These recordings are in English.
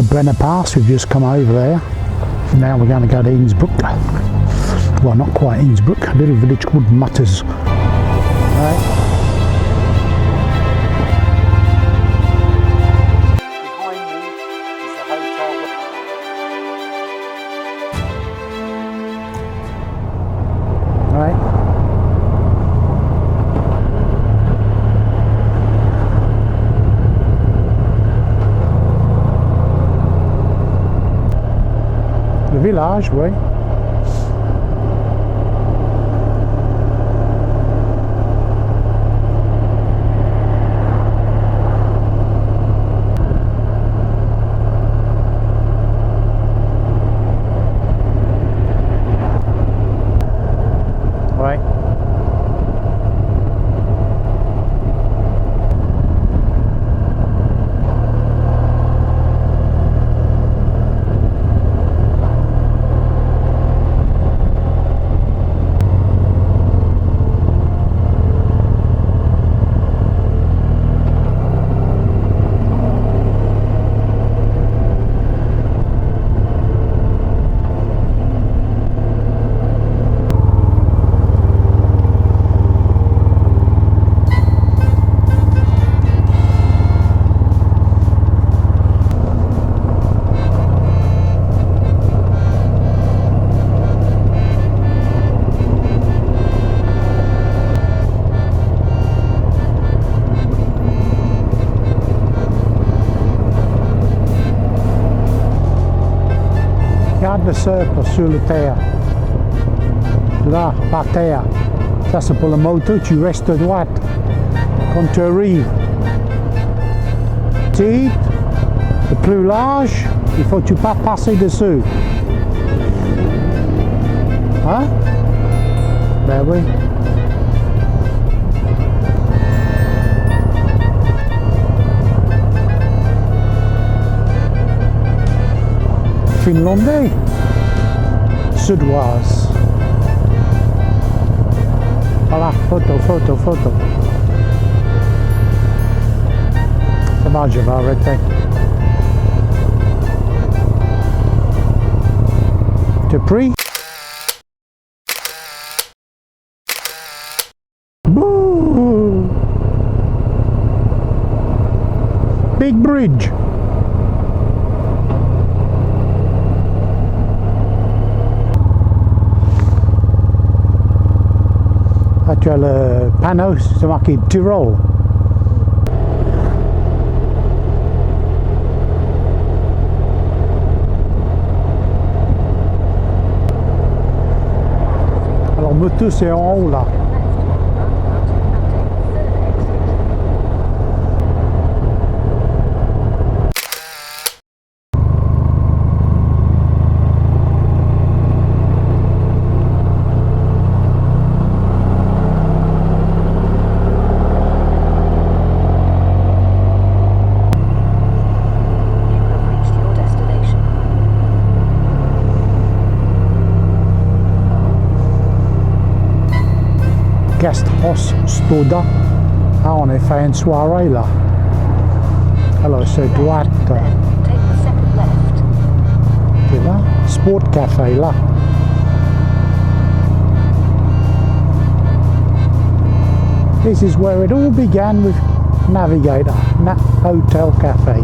the Brenner Pass. We've just come over there. Now we're going to go to Innsbruck. Well, not quite Innsbruck, a little village called Mutters. Right. Village, oui. Ouais. Regarde le cercle sur la terre. Là, par terre. Ça c'est pour la moto, tu restes à droite quand tu arrives. Petit, le plus large, il faut que tu pas passer dessus. Hein? Ben oui. Finlandais, suédoise. Voilà, photo. Ça va, je vais arrêter. T'es pris? Boo! Big bridge. Tu as le panneau, c'est marqué Tyrol. Alors Mutters c'est en haut là. Gasthouse Stoda. Ah, on a fait une soirée là. Alors c'est droite. Et là, Sport Café là. This is where it all began with Navigator, Hotel Cafe.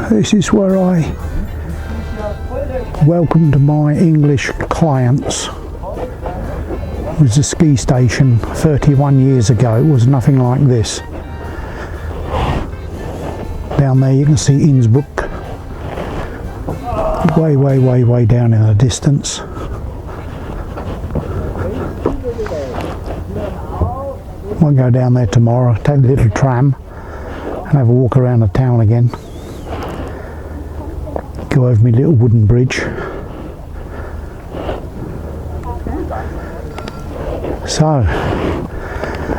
This is where I welcomed my English clients. It was a ski station 31 years ago. It was nothing like this. Down there you can see Innsbruck. Way down in the distance. I'll go down there tomorrow, take a little tram and have a walk around the town again. Go over my little wooden bridge. So,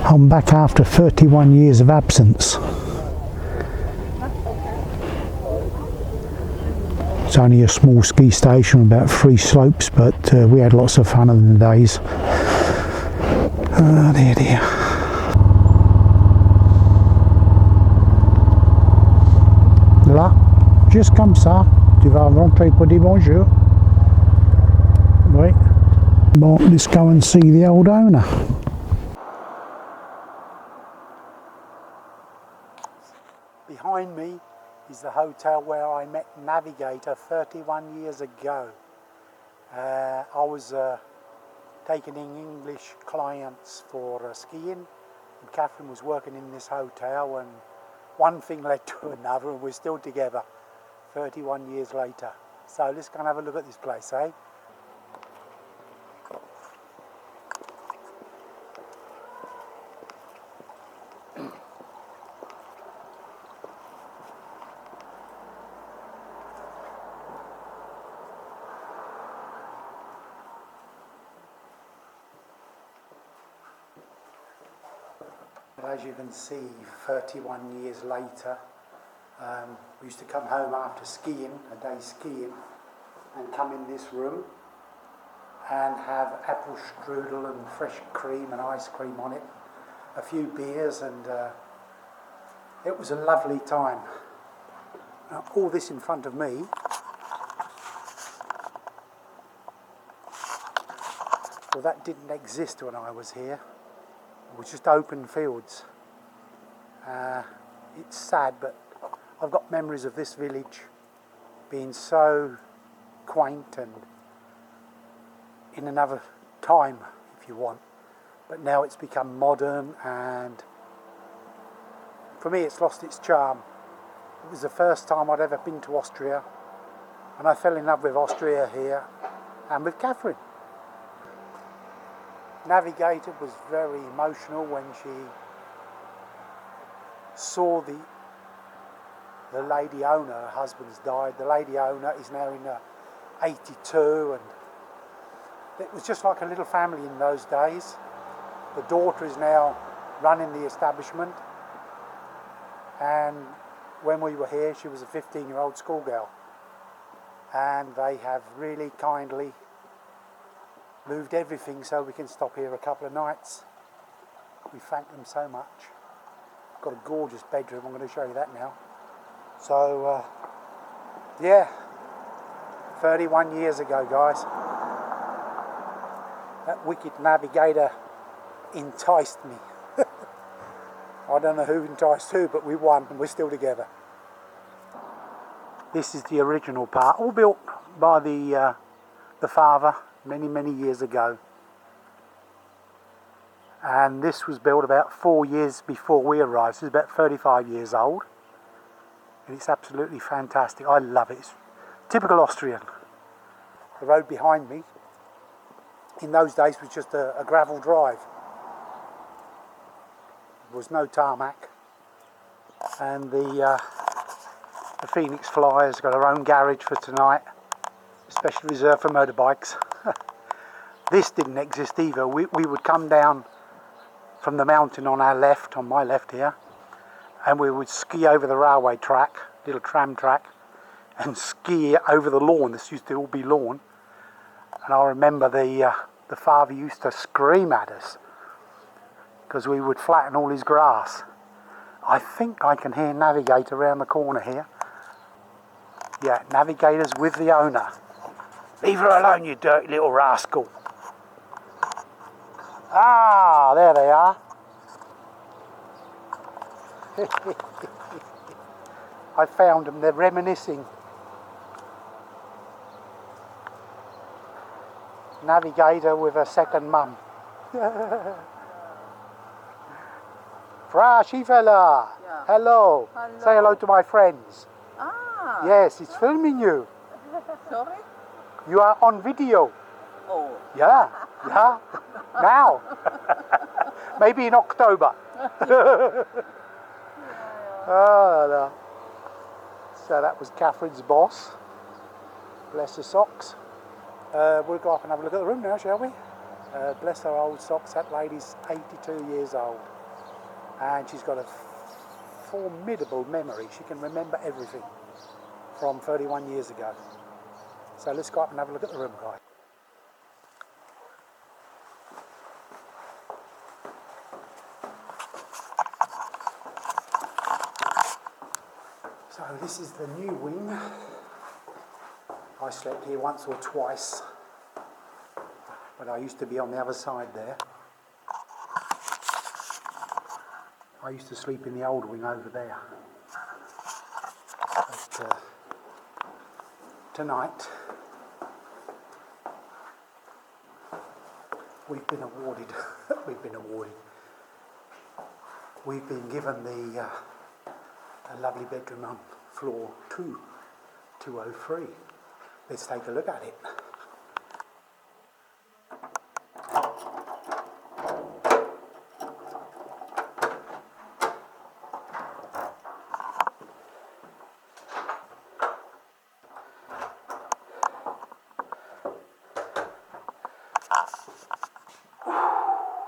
I'm back after 31 years of absence. It's only a small ski station, about 3 slopes, but we had lots of fun in the days. Oh dear dear. Là, juste comme ça, tu vas rentrer pour dire bonjour. Oui. Bon, let's go and see the old owner. Behind me is the hotel where I met Navigator 31 years ago. I was taking in English clients for skiing, and Catherine was working in this hotel, and one thing led to another, and we're still together 31 years later. So let's go and have a look at this place, eh? As you can see, 31 years later, we used to come home after skiing, a day skiing, and come in this room and have apple strudel and fresh cream and ice cream on it, a few beers, and it was a lovely time. Now, all this in front of me well, that didn't exist when I was here. It was just open fields. It's sad, but I've got memories of this village being so quaint and in another time, if you want. But now it's become modern, and for me it's lost its charm. It was the first time I'd ever been to Austria, and I fell in love with Austria here and with Catherine. Navigator was very emotional when she saw the lady owner. Her husband's died. The lady owner is now in 82, and it was just like a little family in those days. The daughter is now running the establishment, and when we were here she was a 15-year-old schoolgirl, and they have really kindly moved everything so we can stop here a couple of nights. We thank them so much. Got a gorgeous bedroom, I'm going to show you that now. So yeah, 31 years ago, guys, that wicked Navigator enticed me. I don't know who enticed who, but we won and we're still together. This is the original part, all built by the father many years ago, and this was built about 4 years before we arrived, so it's about 35 years old, and it's absolutely fantastic. I love it. It's typical Austrian. The road behind me in those days was just a gravel drive. There was no tarmac, and the Phoenix Flyers got our own garage for tonight, especially reserved for motorbikes. This didn't exist either. We would come down from the mountain on our left, on my left here, and we would ski over the railway track, little tram track, and ski over the lawn. This used to all be lawn, and I remember the father used to scream at us because we would flatten all his grass. I think I can hear Navigator around the corner here. Yeah, Navigator's with the owner. Leave her alone, you dirty little rascal. Ah, there they are. I found them, they're reminiscing. Navigator with a second mum. Frashy fella. Yeah. Hello. Say hello to my friends. Ah. Yes, it's filming you. Sorry? You are on video. Oh. Yeah, yeah. Now. Maybe in October. Oh, no. So that was Catherine's boss. Bless her socks. We'll go up and have a look at the room now, shall we? Bless her old socks, that lady's 82 years old. And she's got a formidable memory. She can remember everything from 31 years ago. So let's go up and have a look at the room, guys. So this is the new wing. I slept here once or twice, but I used to be on the other side there. I used to sleep in the old wing over there. But tonight we've been awarded. We've been given the a lovely bedroom on floor 203. Let's take a look at it.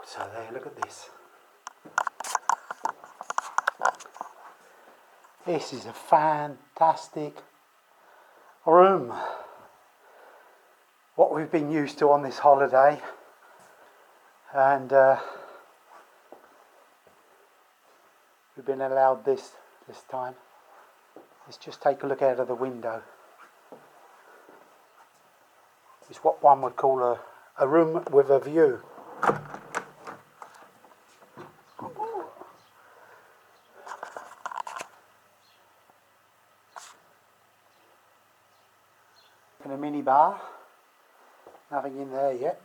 So there, look at this. This is a fantastic room. What we've been used to on this holiday, and we've been allowed this time. Let's just take a look out of the window. It's what one would call a room with a view. And a mini bar, nothing in there yet.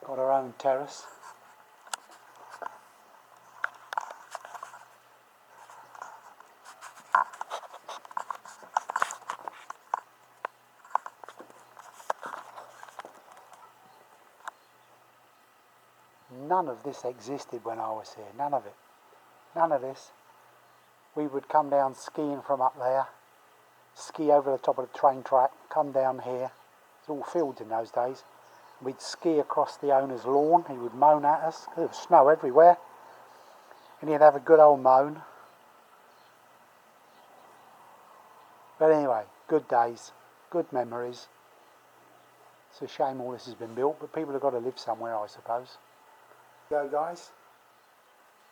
Got our own terrace. None of this existed when I was here, none of it. None of this. We would come down skiing from up there, ski over the top of the train track, come down here. It's all fields in those days. We'd ski across the owner's lawn. He would moan at us. There was snow everywhere. And he'd have a good old moan. But anyway, good days, good memories. It's a shame all this has been built, but people have got to live somewhere, I suppose. Go, guys.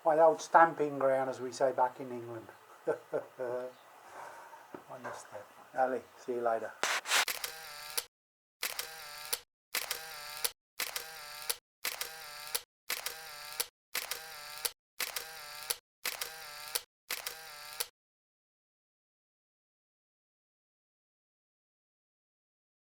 My old stamping ground, as we say back in England. Majestic. Ali, see you later.